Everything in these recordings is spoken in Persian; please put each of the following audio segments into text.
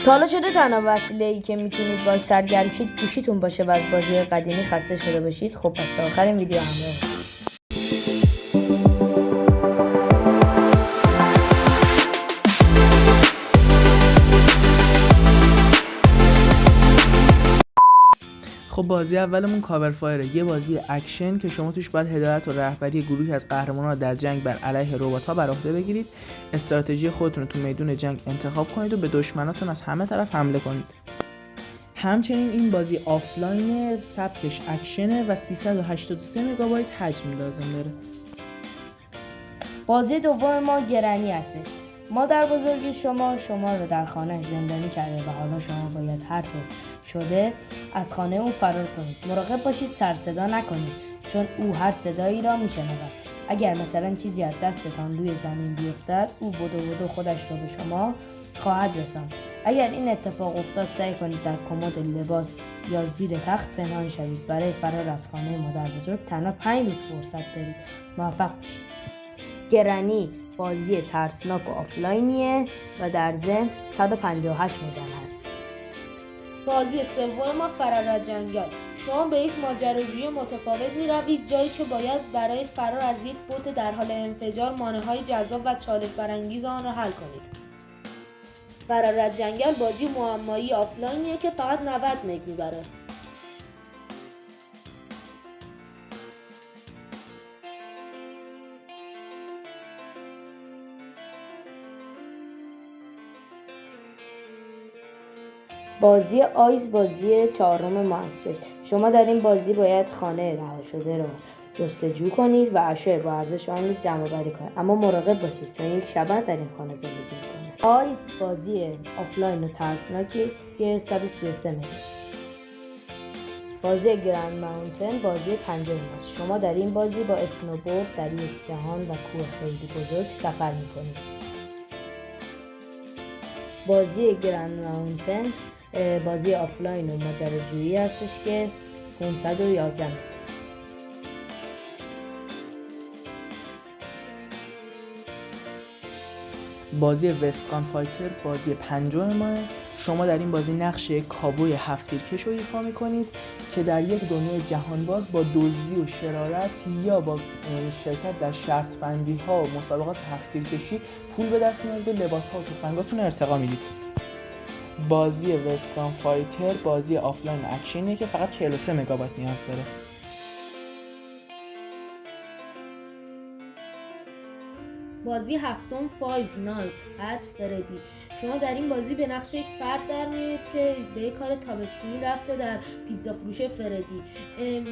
تا حالا شده تنها وسیله‌ای که میتونید باش سرگرم شید گوشیتون باشه و از بازی قدیمی خسته شده باشید؟ خب پس تا آخر این ویدیو همراه باشید. خب بازی اولمون کاور فایره، یه بازی اکشن که شما توش باید هدایت و رهبری گروهی از قهرمانان رو در جنگ بر علیه ربات‌ها بر عهده بگیرید. استراتژی خودتون رو تو میدون جنگ انتخاب کنید و به دشمناتون از همه طرف حمله کنید. همچنین این بازی آفلاین، سبکش اکشنه و 383 مگابایت حجم لازم داره. بازی دوم ما گرانی هستش. مادر بزرگی شما رو در خانه زندانی کرده و حالا شما باید هر طور شده از خانه اون فرار کنید. مراقب باشید سر صدا نکنید چون او هر صدایی را میشنود. اگر مثلا چیزی از دستتان روی زمین بیفتد او بدو خودش را به شما خواهد رساند. اگر این اتفاق افتاد سعی کنید در کمد لباس یا زیر تخت پنهان شوید. برای فرار از خانه مادر بزرگ تنها 5 روز فرصت دارید. موفق باشید. گرانی بازی ترسناک و آفلاینیه و در ضمن 158 مگا هست. بازی سوم ما فرار از جنگل. شما به یک ماجراجویی متفاوت می‌روید، جایی که باید برای فرار از یک بوت در حال انفجار مانع‌های جذاب و چالش برانگیز آن را حل کنید. فرار از جنگل بازی معمایی آفلاینیه که فقط 90 مگ میبره. بازی آیز بازی چهارم ما هستش. شما در این بازی باید خانه رها شده را جستجو کنید و اشیاء با ارزش آن را جمع آوری کنید، اما مراقب باشید چون یک شبح در این خانه زندگی می‌کنه. آیز بازی آفلاین و ترسناکی که 133 مگ. بازی گرند ماونتن بازی پنجم است. شما در این بازی با اسنوبورد در یک جهان و کوه خیلی بزرگ سفر می‌کنید. بازی گرند ماونتن بازی آفلاین و ماجراجویی هستش که 511 مگ. بازی وستگان فایتر بازی پنجم ماه. شما در این بازی نقش یک کاوبوی هفت‌تیرکش رو ایفا می‌کنید که در یک دنیای جهانباز با دزدی و شرارت یا با شرکت در شرط بندی‌ها و مسابقات هفت‌تیرکشی پول به دست میارید و لباس‌ها و تفنگاتون رو ارتقا میدید. بازی وستگان فایتر بازی آفلاین اکشنیه که فقط 43 مگابایت نیاز داره. بازی هفتم فایو نایت ات فردی. شما در این بازی به نقش یک فرد در میاد که به یک کار تابستونی رفته در پیتزا فروش فردی.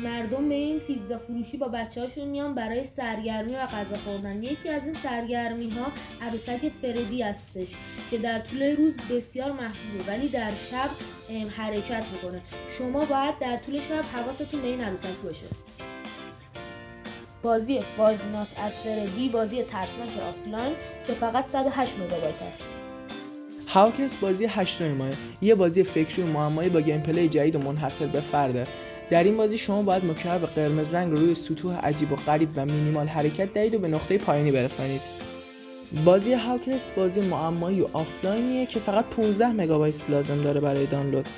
مردم به این پیتزا فروشی با بچه‌هاشون میان برای سرگرمی و غذا خوردن. یکی از این سرگرمی‌ها عروسک فردی هستش که در طول روز بسیار محبوبه ولی در شب حرکت میکنه. شما باید در طول شب حواستون به این عروسک باشه. بازی فایو نایت ات فردی بازی ترسناک آفلاین که فقط 108 مگابایت است. هاوکس بازی 8 ماه. یه بازی فکری و معمایی با گیم پلی جدید و منحصر به فرده. در این بازی شما باید مکعب قرمز رنگ رو روی سطوح عجیب و غریب و مینیمال حرکت دهید و به نقطه پایانی برسانید. بازی هاوکس بازی معمایی و آفلاینیه که فقط 15 مگابایت لازم داره برای دانلود.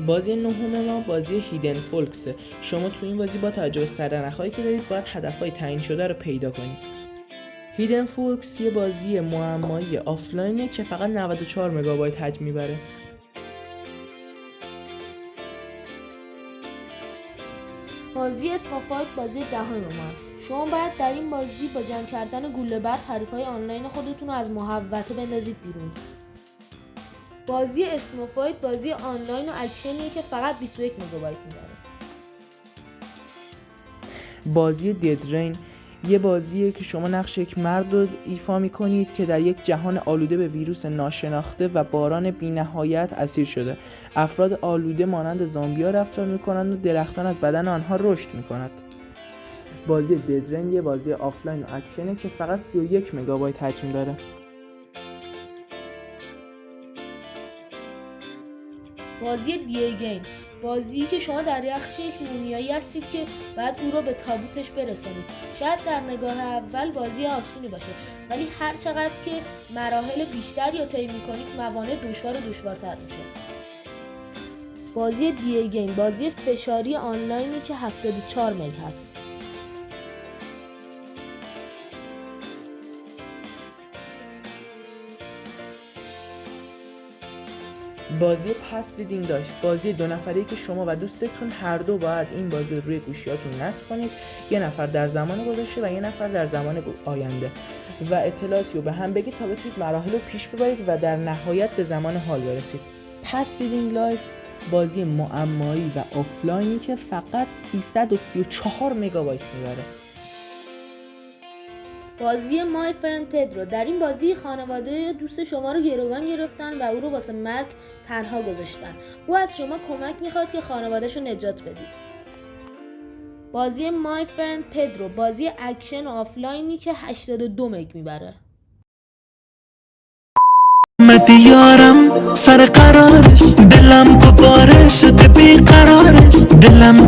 بازی نهم ما بازی هیدن فولکسه. شما تو این بازی با توجه به سرنخ‌هایی که دارید باید هدف‌های تعیین شده رو پیدا کنید. هیدن فولکس یه بازی معمایی آفلاینه که فقط 94 مگابایت حجم میبره. بازی اسنوفایت بازی دهم ما. شما باید در این بازی با جمع کردن گوله برق حریفای آنلاین خودتون رو از محوطه بندازید بیرون. بازی اسنوفایت بازی آنلاین و اکشنیه که فقط 21 مگابایت میبره. بازی ددرین یه بازیه که شما نقش یک مرد رو ایفا میکنید که در یک جهان آلوده به ویروس ناشناخته و باران بی‌نهایت اسیر شده. افراد آلوده مانند زامبیا رفتار میکنند و درختان از بدن آنها رشد میکند. بازی ددرین یه بازی آفلاین و اکشنه که فقط 31 مگابایت حجم داره. بازی دی گیم بازی که شما در یخ یک مومیایی هستید که بعد او رو به تابوتش برسانید. شاید در نگاه اول بازی آسونی باشه، ولی هر چقدر که مراحل بیشتری رو طی می‌کنید موانع دشوارتر میشه. بازی دی گیم بازی فشاری آنلاینی که 74 مگ هست. بازی پس ریدینگ داشت، بازی 2 نفره‌ای که شما و دوستتون هر دو باید این بازی رو روی گوشیاتون نصب کنید، یه نفر در زمان گذشته و یه نفر در زمان آینده و اطلاعاتی رو به هم بگید تا بتونید مراحل رو پیش ببرید و در نهایت به زمان حال برسید. پس ریدینگ لایف بازی معمایی و آفلاینی که فقط 334 مگابایت میبره. بازی مای فرند پدرو. در این بازی خانواده دوست شما رو گروگان گرفتن و او رو واسه مرگ تنها گذاشتن. او از شما کمک میخواد که خانواده‌شو نجات بدید. بازی مای فرند پدرو بازی اکشن و آفلاینی که 82 مگ میبره. دیارم سر قرارش دلم دوباره شده بیقرارش دلم